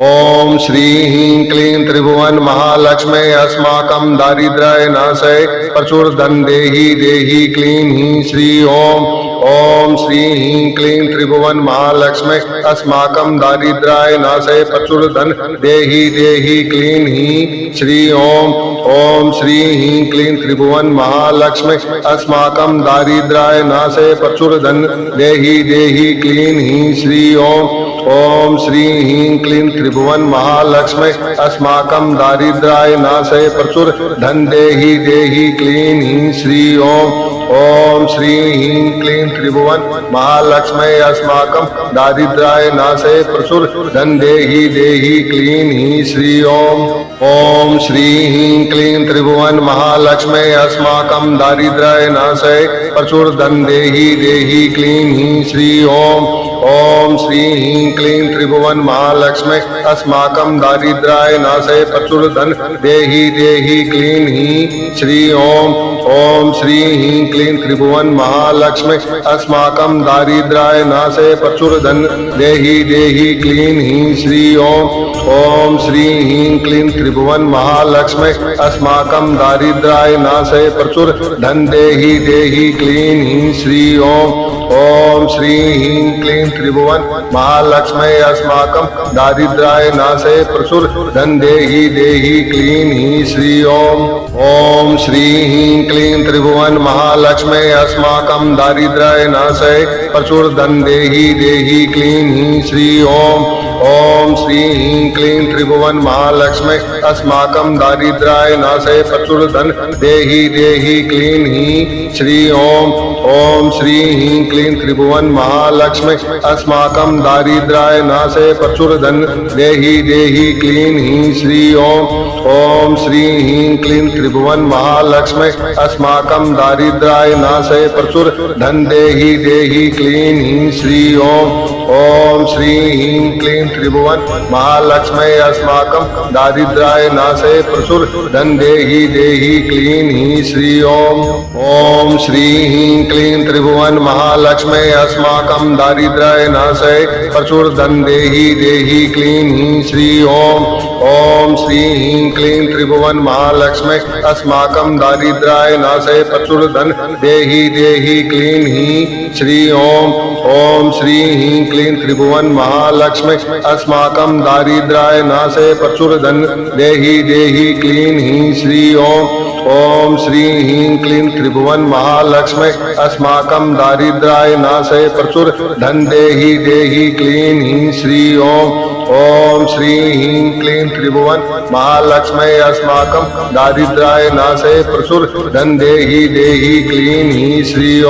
ओम श्री ह्रीं क्लीं त्रिभुवन महालक्ष्मी अस्माकं दारिद्र्याय नाशय प्रचुर धन देहि देहि क्लीं हीं श्री ओम श्री ह्रीं क्लीं त्रिभुवन महालक्ष्मी अस्माकं दारिद्र्याय नाशय प्रचुर धन देहि देहि क्लीं हीं श्री ओम श्री ह्रीं क्लीं त्रिभुवन महालक्ष्मी अस्माकं दारिद्र्याय नाशय प्रचुर धन देहि देहि क्लीं हीं श्री ओम श्री ह्रीं क्लीं त्रिभुवन महालक्ष्मी अस्माकं दारिद्र्याय नाशय प्रचुर धन देहि देहि क्लीं हीं श्री ओम श्री ह्रीं क्लीं त्रिभुवन महालक्ष्मी अस्माकं दारिद्र्याय नाशय प्रचुर धन देहि देहि क्लीं हीं श्री ओम श्री ह्रीं क्लीं त्रिभुवन महालक्ष्मी अस्माकं दारिद्र्याय नाशय प्रचुर धन देहि देहि क्लीं हीं श्री ओम श्री ह्रीं क्लीं त्रिभुवन महालक्ष्मी अस्माकं दारिद्र्याय नाशय प्रचुर धन देहि देहि क्लीं हीं श्री ओम श्री ह्रीं क्लीं त्रिभुवन महालक्ष्मी अस्माकं दारिद्र्याय नाशे प्रचुर धन देहि देहि क्लीं ह्रीं श्री ओम श्री ह्रीं क्लीं त्रिभुवन महालक्ष्मी अस्माकं दारिद्र्याय नाशे प्रचुर धन देहि देहि क्लीं ह्रीं श्री ओम श्री ह्रीं क्लीं त्रिभुवन महालक्ष्मी अस्माकं दारिद्र्याय नाशे प्रचुर धन देहि देहि क्लीं ह्रीं श्री ओम श्री ह्रीं क्लीं त्रिभुवन महालक्ष्मी अस्माकं दारिद्र्याय नाशे प्रचुर धन देहि देहि क्लीं ह्रीं श्री ओम श्री ह्रीं क्लीं त्रिभुवन महालक्ष्मी अस्माकं दारिद्र्याय नाशे प्रचुर धन देहि देहि क्लीं ह्रीं श्री ओम श्री ह्रीं क्लीं त्रिभुवन महालक्ष्मी अस्माकं दारिद्र्याय नाशे प्रचुर धन देहि देहि क्लीं ह्रीं श्री ओम श्री ह्रीं क्लीं त्रिभुवन महालक्ष्मी अस्माकं दारिद्र्याय नाशे प्रचुर धन देहि देहि क्लीं ह्रीं श्री ओम श्री ह्रीं क्लीं त्रिभुवन महालक्ष्मी अस्माकं दारिद्र्याय नाशे प्रचुर धन देहि देहि क्लीं ह्रीं श्री ओम श्री ह्रीं क्लीं त्रिभुवन महालक्ष्मी अस्माकं दारिद्र्याय नाशे प्रचुर धन देहि देहि क्लीं ह्रीं श्री ओम श्री ह्रीं क्लीं त्रिभुवन महालक्ष्मी अस्माकं दारिद्र्याय नाशे प्रचुर धन देहि देहि क्लीं ह्रीं श्री ओम श्री ह्रीं क्लीं त्रिभुवन महालक्ष्मी अस्माकं दारिद्र्याय नाशे प्रचुर धन देहि देहि क्लीं ह्रीं श्री ओम श्री ह्रीं क्लीं त्रिभुवन महालक्ष्मी अस्माकं दारिद्र्याय नाशे प्रचुर धन देहि देहि क्लीं ह्रीं श्री ओम श्री ह्रीं क्लीं त्रिभुवन महालक्ष्मी अस्माकं दारिद्र्याय नाशे प्रचुर धन देहि देहि क्लीं ह्रीं श्री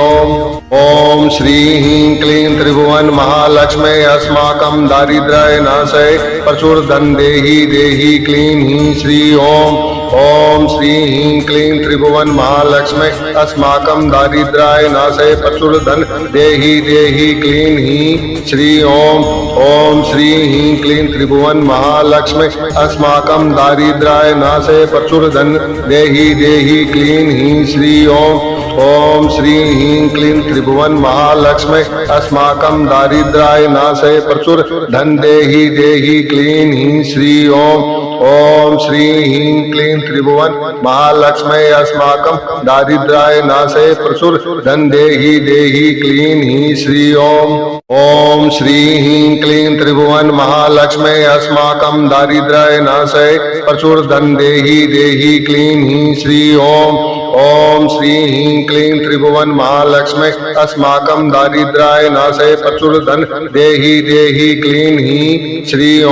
ओम श्री ह्रीं क्लीं त्रिभुवन महालक्ष्मी अस्माकं दारिद्र्याय नाशे प्रचुर धन देहि देहि क्लीं ह्रीं श्री ओम श्री ह्रीं क्लीं त्रिभुवन महालक्ष्मी अस्माकं दारिद्र्याय नाशे प्रचुर धन देहि देहि क्लीं ह्रीं श्री ओम श्री ह्रीं क्लीं त्रिभुवन महालक्ष्मी अस्माकं दारिद्र्याय नाशे प्रचुर धन देहि देहि क्लीं ह्रीं श्री ओम श्री ह्रीं क्लीं त्रिभुवन महालक्ष्मी अस्माकं दारिद्र्याय नाशे प्रचुर धन देहि देहि क्लीं ह्रीं श्री ओम श्री ह्रीं क्लीं त्रिभुवन महालक्ष्मी अस्माकं दारिद्र्याय नाशे प्रचुर धन देहि देहि क्लीं ह्रीं श्री ओम श्री ह्रीं क्लीं त्रिभुवन महालक्ष्मी अस्माकं दारिद्र्याय नाशे प्रचुर धन देहि देहि क्लीं ह्रीं श्री ओम श्री ह्रीं क्लीं त्रिभुवन महालक्ष्मी अस्माकं दारिद्र्याय नाशे प्रचुर धन देहि देहि क्लीं ह्रीं श्री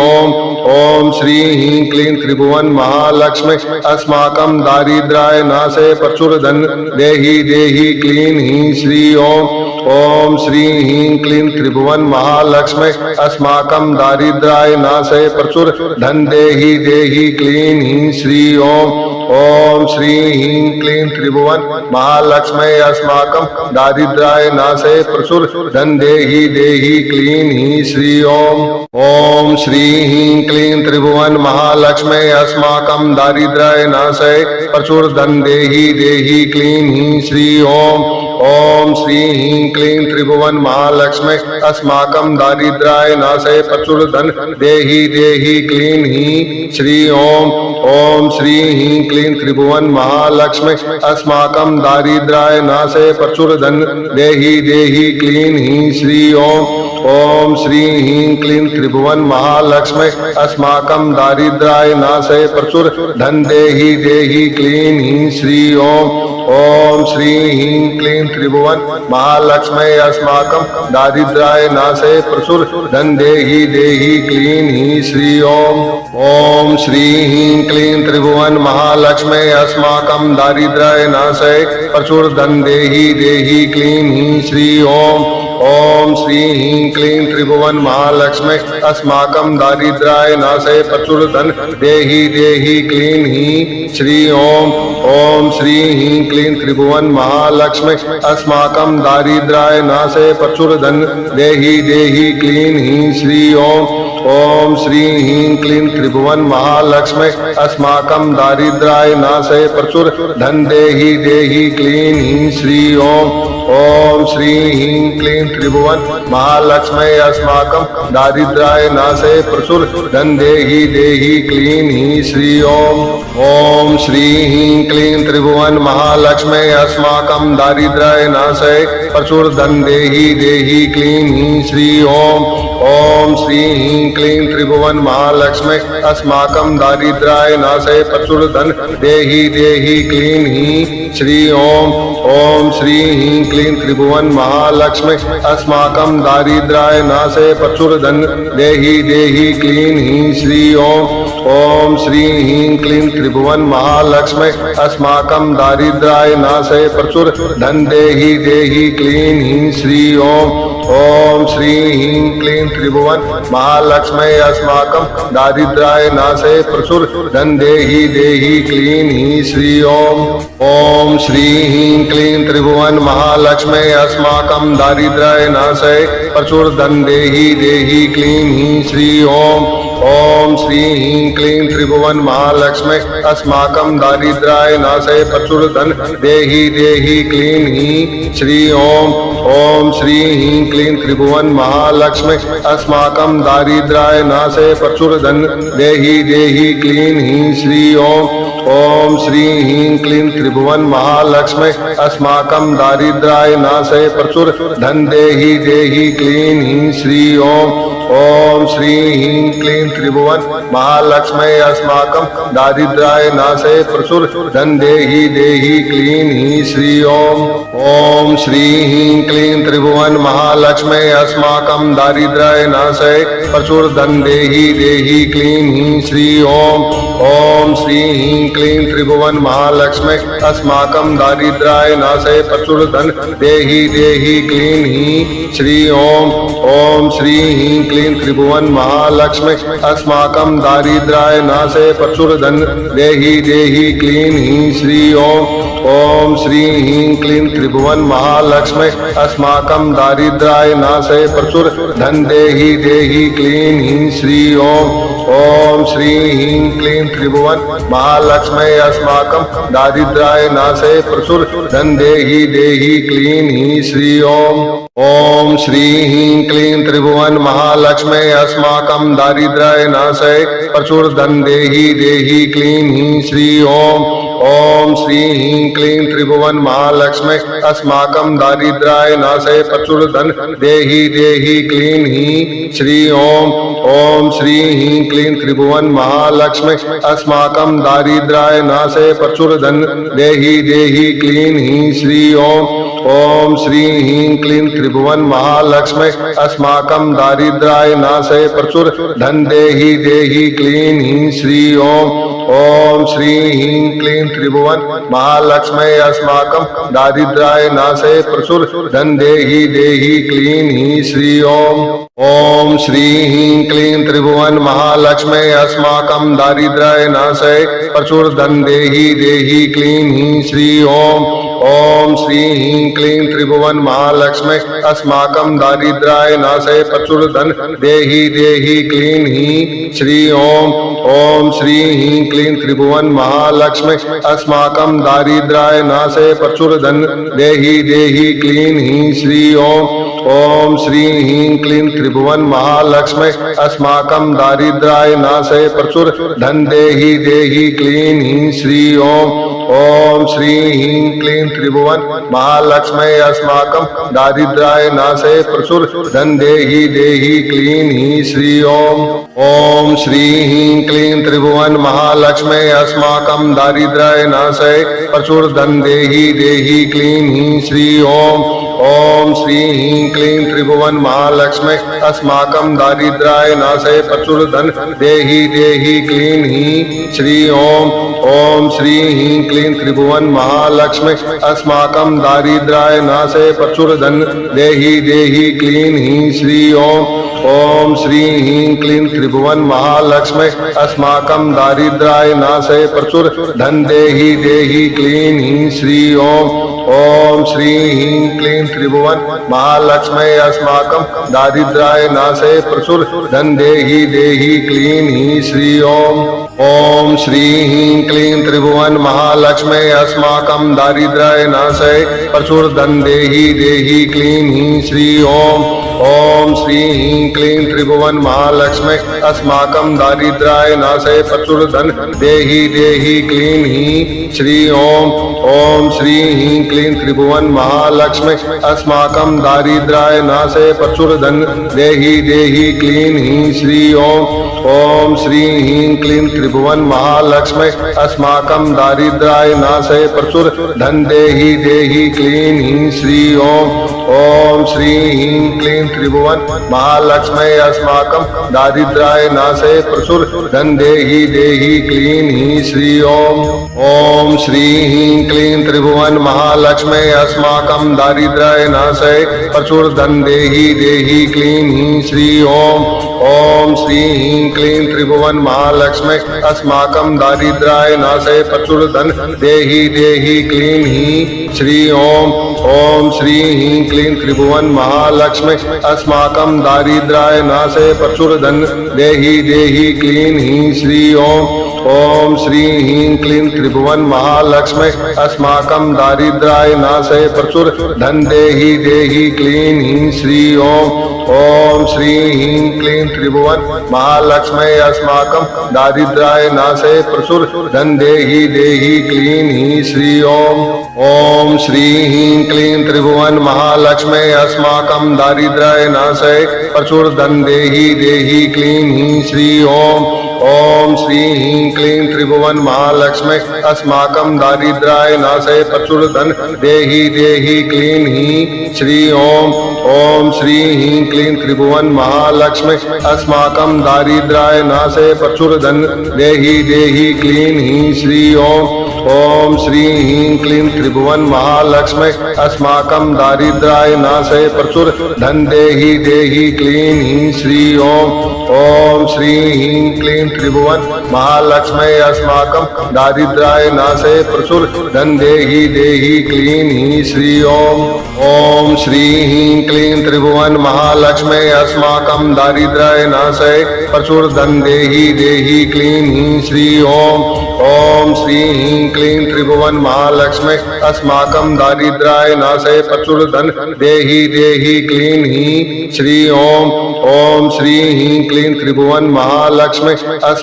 ओम श्री ह्रीं क्लीं त्रिभुवन महालक्ष्मी अस्माकं दारिद्र्याय नाशे प्रचुर धन देहि देहि क्लीं ह्रीं श्री ओम श्री ह्रीं क्लीं त्रिभुवन महालक्ष्मी अस्माकं दारिद्र्याय नाशे प्रचुर धन देहि देहि क्लीं ह्रीं श्री ओम श्री ह्रीं क्लीं त्रिभुवन महालक्ष्मी अस्माकं दारिद्र्याय नाशे प्रचुर धन देहि देहि क्लीं ह्रीं श्री ओम श्री ह्रीं क्लीं त्रिभुवन महालक्ष्मी अस्माकं दारिद्र्याय नाशे प्रचुर धन देहि देहि क्लीं ह्रीं श्री ओम श्री ह्रीं क्लीं त्रिभुवन महालक्ष्मी अस्माकं दारिद्र्याय नाशे प्रचुर धन देहि देहि क्लीं ह्रीं श्री ओम श्री ह्रीं क्लीं त्रिभुवन महालक्ष्मी अस्माकं दारिद्र्याय नाशे प्रचुर धन देहि देहि क्लीं ह्रीं श्री ओम श्री ह्रीं क्लीं त्रिभुवन महालक्ष्मी अस्माकं दारिद्र्याय नाशे प्रचुर धन देहि देहि क्लीं ह्रीं श्री ओम श्री ह्रीं क्लीं त्रिभुवन महालक्ष्मी अस्माकं दारिद्र्याय नाशे प्रचुर धन देहि देहि क्लीं ह्रीं श्री ओम श्री ह्रीं क्लीं त्रिभुवन महालक्ष्मी अस्माकं दारिद्र्याय नाशे प्रचुर धन देहि देहि क्लीं ह्रीं श्री ओम श्री ह्रीं क्लीं त्रिभुवन महालक्ष्मी अस्माकं दारिद्र्याय नाशे प्रचुर धन देहि देहि क्लीं ह्रीं श्री ओम श्री ह्रीं क्लीं त्रिभुवन महालक्ष्मी अस्माकं दारिद्र्याय नाशे प्रचुर धन देहि देहि क्लीं ह्रीं श्री ओम श्री ह्रीं क्लीं त्रिभुवन महालक्ष्मी अस्माकं दारिद्र्याय नाशय प्रचुर धन देहि देहि क्लीं ह्रीं श्री ओम श्री ह्रीं क्लीं त्रिभुवन महालक्ष्मी अस्माकं दारिद्र्याय नाशय प्रचुर धन देहि देहि क्लीं ह्रीं श्री ओम श्री ह्रीं क्लीं त्रिभुवन महालक्ष्मी अस्माकं दारिद्र्याय नाशय प्रचुर धन देहि देहि क्लीं ह्रीं श्री ओम श्री ह्रीं क्लीं त्रिभुवन महालक्ष्मी अस्माकं दारिद्र्याय नाशय प्रचुर धन देहि देहि क्लीं ह्रीं श्री ओम श्री ह्रीं क्लीं त्रिभुवन महालक्ष्मी अस्माकं दारिद्र्याय नाशय प्रचुर धन देहि देहि क्लीं ह्रीं श्री ओम श्री ह्रीं क्लीं त्रिभुवन महालक्ष्मी अस्माकं दारिद्र्याय नाशय प्रचुर धन देहि देहि क्लीं ह्रीं श्री ओम श्री ह्रीं क्लीं त्रिभुवन महालक्ष्मी अस्माकं दारिद्र्याय नाशय प्रचुर धन देहि देहि क्लीं ह्रीं श्री ओम श्री ह्रीं क्लीं त्रिभुवन महालक्ष्मी अस्माकं दारिद्र्याय नाशय प्रचुर धन देहि देहि क्लीं ह्रीं श्री ओम श्री ह्रीं क्लीं त्रिभुवन महालक्ष्मी अस्माकं दारिद्र्याय नाशय प्रचुर धन देहि देहि क्लीं ह्रीं श्री ओम श्री ह्रीं क्लीं त्रिभुवन महालक्ष्मी अस्माकं दारिद्र्याय नाशय प्रचुर धन देहि देहि क्लीं ह्रीं श्री ओम श्री ह्रीं क्लीं त्रिभुवन महालक्ष्मी अस्माकं दारिद्र्याय नाशय प्रचुर धन देहि देहि क्लीं ह्रीं श्री ओम श्री ह्रीं क्लीं त्रिभुवन महालक्ष्मी अस्माकं दारिद्र्याय नाशय प्रचुर धन देहि देहि क्लीं ह्रीं श्री ओम श्री ह्रीं क्लीं त्रिभुवन महालक्ष्मी अस्माकं दारिद्र्याय नाशय प्रचुर धन देहि देहि क्लीं ह्रीं श्री ओम श्री ह्रीं क्लीं त्रिभुवन महालक्ष्मी अस्माकं दारिद्र्याय नाशय प्रचुर धन देहि देहि क्लीं ह्रीं श्री ओम श्री ह्रीं क्लीं त्रिभुवन महालक्ष्मी अस्माकं दारिद्र्याय नाशय प्रचुर धन देहि देहि क्लीं ह्रीं श्री ओम श्री ह्रीं क्लीं त्रिभुवन महालक्ष्मी अस्माकं दारिद्र्याय नाशय प्रचुर धन देहि देहि क्लीं ह्रीं श्री ओम श्री ह्रीं क्लीं त्रिभुवन महालक्ष्मी अस्माकं दारिद्र्याय नाशय प्रचुर धन देहि देहि क्लीं ह्रीं श्री ओम श्री ह्रीं क्लीं त्रिभुवन महालक्ष्मी अस्माकं दारिद्र्याय नाशय प्रचुर धन देहि देहि क्लीं ह्रीं श्री ओम श्री ह्रीं क्लीं त्रिभुवन महालक्ष्मी अस्माकं दारिद्र्याय नाशय प्रचुर धन देहि देहि क्लीं ह्रीं श्री ओम श्री ह्रीं क्लीं त्रिभुवन महालक्ष्मी अस्माकं दारिद्र्याय नाशय प्रचुर धन देहि देहि क्लीं ह्रीं श्री ओम श्री ह्रीं क्लीं त्रिभुवन महालक्ष्मी अस्माकं दारिद्र्याय नाशय प्रचुर धन देहि देहि क्लीं ह्रीं श्री ओम श्री ह्रीं क्लीं त्रिभुवन महालक्ष्मी अस्माकं दारिद्र्याय नाशय प्रचुर धन देहि देहि क्लीं ह्रीं श्री ओम श्री ह्रीं क्लीं त्रिभुवन महालक्ष्मी अस्माकं दारिद्र्याय नाशय प्रचुर धन देहि देहि क्लीं ह्रीं श्री ओम श्री ह्रीं क्लीं त्रिभुवन महालक्ष्मी अस्माकं दारिद्र्याय नाशय प्रचुर धन देहि देहि क्लीं ह्रीं श्री ओम श्री ह्रीं क्लीं त्रिभुवन महालक्ष्मी अस्माकं दारिद्र्याय नाशय प्रचुर धन देहि देहि क्लीं ह्रीं श्री ओम श्री ह्रीं क्लीं त्रिभुवन महालक्ष्मी अस्माकं दारिद्र्याय नाशय प्रचुर धन देहि देहि क्लीं ह्रीं श्री ओम श्री ह्रीं क्लीं त्रिभुवन महालक्ष्मी अस्माकं दारिद्र्याय नाशय प्रचुर धन देहि देहि क्लीं ह्रीं श्री ओम श्री ह्रीं क्लीं त्रिभुवन महालक्ष्मी अस्माकं दारिद्र्याय नाशय प्रचुर धन देहि देहि क्लीं ह्रीं श्री ओम श्री ह्रीं क्लीं त्रिभुवन महालक्ष्मी अस्माकं दारिद्र्याय नाशय प्रचुर धन देहि देहि क्लीं ह्रीं श्री ओम श्री ह्रीं क्लीं त्रिभुवन महालक्ष्मी अस्माकं दारिद्र्याय नाशय प्रचुर धन देहि देहि क्लीं ह्रीं श्री ओम श्री ह्रीं क्लीं त्रिभुवन महालक्ष्मी अस्माकं दारिद्र्याय नाशय प्रचुर धन देहि देहि क्लीं ह्रीं श्री ओम श्री ह्रीं क्लीं त्रिभुवन महालक्ष्मी अस्माकं दारिद्र्याय नाशय प्रचुर धन देहि देहि क्लीं ह्रीं श्री ओम श्री ह्रीं क्लीं त्रिभुवन महालक्ष्मी अस्माकं दारिद्र्याय नाशय प्रचुर धन देहि देहि क्लीं ह्रीं श्री ओम श्री ह्रीं क्लीं त्रिभुवन महालक्ष्मी अस्माकं दारिद्र्याय नाशय प्रचुर धन देहि देहि क्लीं ह्रीं श्री ओम श्री ह्रीं क्लीं त्रिभुवन महालक्ष्मी अस्माकं दारिद्र्याय नाशय प्रचुर धन देहि देहि क्लीं ह्रीं श्री ओम श्री ह्रीं क्लीं त्रिभुवन महालक्ष्मी अस्माकं दारिद्र्याय नाशय प्रचुर धन देहि देहि क्लीं ह्रीं श्री ओम श्री ह्रीं क्लीं त्रिभुवन महालक्ष्मी अस्माकं दारिद्र्याय नाशय प्रचुर धन देहि देहि क्लीं ह्रीं श्री ओम श्री ह्रीं क्लीं त्रिभुवन महालक्ष्मी अस्माकं दारिद्र्याय नाशय प्रचुर धन देहि देहि क्लीं ह्रीं श्री ओम श्री ह्रीं क्लीं त्रिभुवन महालक्ष्मी अस्माकं दारिद्र्याय नाशय प्रचुर धन देहि देहि क्लीं ह्रीं श्री ओम श्री ह्रीं क्लीं त्रिभुवन महालक्ष्मी अस्माकं दारिद्र्याय नाशय प्रचुर धन देहि देहि क्लीं ह्रीं श्री ओम श्री ह्रीं क्लीं त्रिभुवन महालक्ष्मी अस्माकं दारिद्र्याय नाशय प्रचुर धन देहि देहि क्लीं ह्रीं श्री ओम श्री ह्रीं क्लीं त्रिभुवन महालक्ष्मी अस्माकं दारिद्र्याय नाशय प्रचुर धन देहि देहि क्लीं ह्रीं श्री ओम श्री ह्रीं क्लीं त्रिभुवन महालक्ष्मी अस्माकं दारिद्र्याय नाशय प्रचुर धन देहि देहि क्लीं ह्रीं श्री ओम श्री ह्रीं क्लीं त्रिभुवन महालक्ष्मी अस्माकं दारिद्र्याय नाशय प्रचुर धन देहि देहि क्लीं ह्रीं श्री ओम श्री ह्रीं क्लीं त्रिभुवन महालक्ष्मी अस्माकं दारिद्र्याय नाशय प्रचुर धन देहि देहि क्लीं ह्रीं श्री ओम श्री ह्रीं क्लीं त्रिभुवन महालक्ष्मी अस्माकं दारिद्र्याय नाशय प्रचुर धन देहि देहि क्लीं ह्रीं श्री ओम श्री ह्रीं क्लीं त्रिभुवन महालक्ष्मी अस्माकं दारिद्र्याय नाशय प्रचुर धन देहि देहि क्लीं ह्रीं श्री ओम श्री ह्रीं क्लीं त्रिभुवन महालक्ष्मी अस्माकं दारिद्र्याय नाशय प्रचुर धन देहि देहि क्लीं ह्रीं श्री ओम श्री ह्रीं क्लीं त्रिभुवन महालक्ष्मी अस्माकं दारिद्र्याय नाशय प्रचुर धन देहि देहि क्लीं ह्रीं श्री ओम श्री ह्रीं क्लीं त्रिभुवन महालक्ष्मी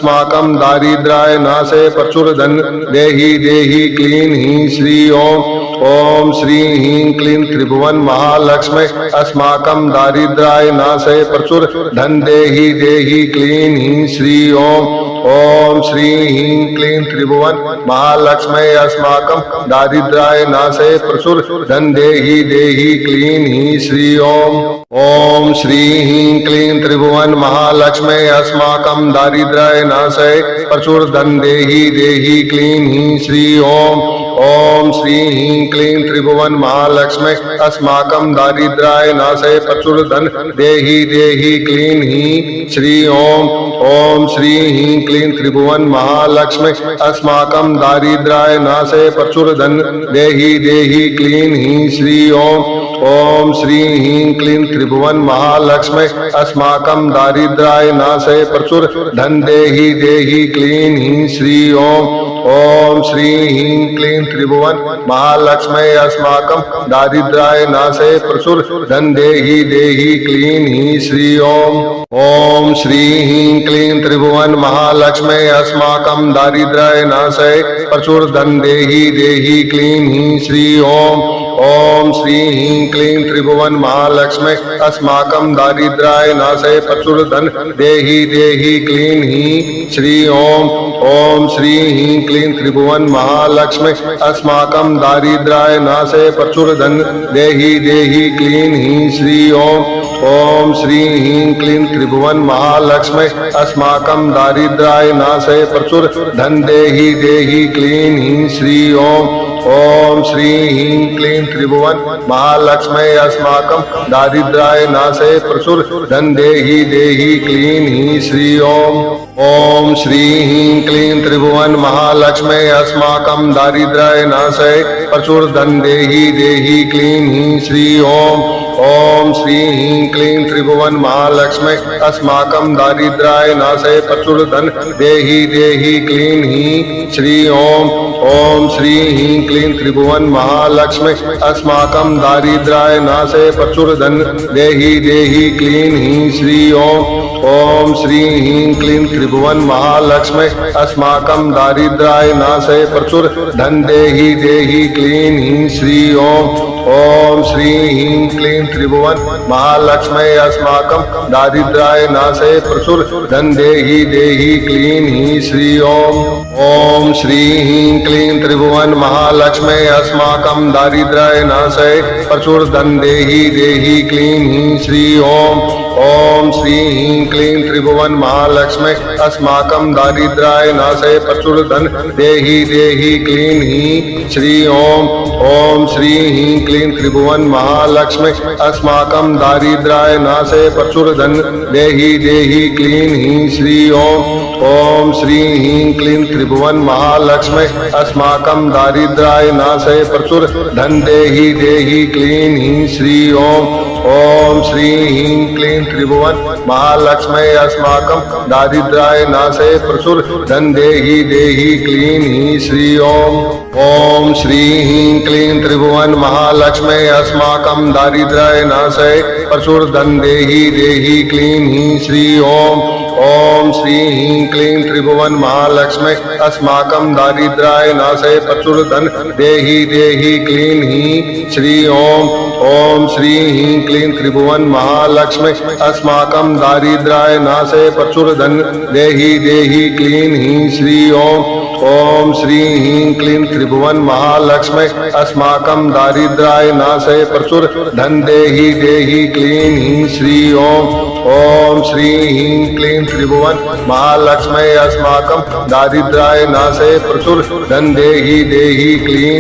अस्माकं दारिद्र्याय नाशय प्रचुर धन देहि देहि क्लीं ह्रीं श्री ओम श्री ह्रीं क्लीं त्रिभुवन महालक्ष्मी अस्माकं दारिद्र्याय नाशय प्रचुर धन देहि देहि क्लीं ह्रीं श्री ओम श्री ह्रीं क्लीं त्रिभुवन महालक्ष्मी अस्माकं दारिद्र्याय नाशय प्रचुर धन देहि देहि क्लीं ह्रीं श्री ओम श्री ह्रीं क्लीं त्रिभुवन महालक्ष्मी अस्माकं दारिद्र्याय नाशय प्रचुर धन देहि देहि क्लीं ह्रीं श्री ओम श्री ह्रीं क्लीं त्रिभुवन महालक्ष्मी अस्माकं दारिद्र्याय नाशय प्रचुर धन देहि देहि क्लीं ह्रीं श्री ओम श्री ह्रीं क्लीं त्रिभुवन महालक्ष्मी अस्माकं दारिद्र्याय नाशय प्रचुर धन देहि देहि क्लीं ह्रीं श्री ओम श्री ह्रीं क्लीं त्रिभुवन महालक्ष्मी अस्माकं दारिद्र्याय नाशय प्रचुर धन देहि देहि क्लीं ह्रीं श्री ओम श्री ह्रीं क्लीं त्रिभुवन महालक्ष्मी अस्माकं दारिद्र्याय नाशय प्रचुर धन देहि देहि क्लीं ह्रीं श्री ओम श्री ह्रीं क्लीं त्रिभुवन महालक्ष्मी अस्माकं दारिद्र्याय नाशय प्रचुर धन देहि देहि क्लीं ह्रीं श्री ओम श्री ह्रीं क्लीं त्रिभुवन महालक्ष्मी अस्माकं दारिद्र्याय नाशय प्रचुर धन देहि देहि क्लीं ह्रीं श्री ओम श्री ह्रीं क्लीं त्रिभुवन महालक्ष्मी अस्माकं दारिद्र्याय नाशय प्रचुर धन देहि देहि क्लीं ह्रीं श्री ओम श्री ह्रीं क्लीं त्रिभुवन महालक्ष्मी अस्माकं दारिद्र्याय नाशय प्रचुर धन देहि देहि क्लीं ह्रीं श्री ओम श्री ह्रीं क्लीं त्रिभुवन महालक्ष्मी अस्माकं दारिद्र्याय नाशे प्रचुर धन देहि देहि क्लीं हीं श्री ओम श्री ह्रीं क्लीं त्रिभुवन महालक्ष्मी अस्माकं दारिद्र्याय नाशे प्रचुर धन देहि देहि क्लीं हीं श्री ओम श्री ह्रीं क्लीं त्रिभुवन महालक्ष्मी अस्माकं दारिद्र्याय नाशे प्रचुर धन देहि देहि क्लीं हीं श्री ओम श्री ह्रीं क्लीं त्रिभुवन महालक्ष्मी अस्माकं दारिद्र्याय नाशे प्रचुर धन देहि देहि क्लीं हीं श्री ओम श्री ह्रीं क्लीं त्रिभुवन महालक्ष्मी अस्माकं दारिद्र्याय नाशे प्रचुर धन देहि देहि क्लीं हीं श्री ओम श्री ह्रीं क्लीं त्रिभुवन महालक्ष्मी अस्माकं दारिद्र्याय नाशे प्रचुर धन देहि देहि क्लीं हीं श्री ओम श्री ह्रीं क्लीं त्रिभुवन महालक्ष्मी अस्माकं दारिद्र्याय नाशे प्रचुर धन देहि देहि क्लीं हीं श्री ओम श्री ह्रीं क्लीं त्रिभुवन महालक्ष्मी अस्माकं दारिद्र्याय नाशे प्रचुर धन देहि देहि क्लीं हीं श्री ओम श्री ह्रीं क्लीं त्रिभुवन महालक्ष्मी अस्माकं दारिद्र्याय नाशे प्रचुर धन देहि देहि क्लीं हीं श्री ओम श्री ह्रीं क्लीं त्रिभुवन महालक्ष्मी अस्माकं दारिद्र्याय नाशे प्रचुर धन देहि देहि क्लीं हीं श्री ओम श्री ह्रीं क्लीं त्रिभुवन महालक्ष्मी अस्माकं दारिद्र्याय नाशे प्रचुर धन देहि देहि क्लीं हीं श्री ओम श्री ह्रीं क्लीं त्रिभुवन महालक्ष्मी अस्माकं दारिद्र्याय नाशे प्रचुर धन देहि देहि क्लीं हीं श्री ओम श्री ह्रीं क्लीं त्रिभुवन महालक्ष्मी अस्माकं दारिद्र्याय नाशे प्रचुर धन देहि देहि क्लीं हीं श्री ओम श्री ह्रीं क्लीं त्रिभुवन महालक्ष्मी अस्माकं दारिद्र्याय नाशे प्रचुर धन देहि देहि क्लीं हीं श्री ओम श्री ह्रीं क्लीं त्रिभुवन महालक्ष्मी अस्माकं दारिद्र्याय नाशे प्रचुर धन देहि देहि क्लीं हीं श्री ओम श्री ह्रीं क्लीं त्रिभुवन महालक्ष्मी अस्माकं दारिद्र्याय नाशे प्रचुर धन देहि देहि क्लीं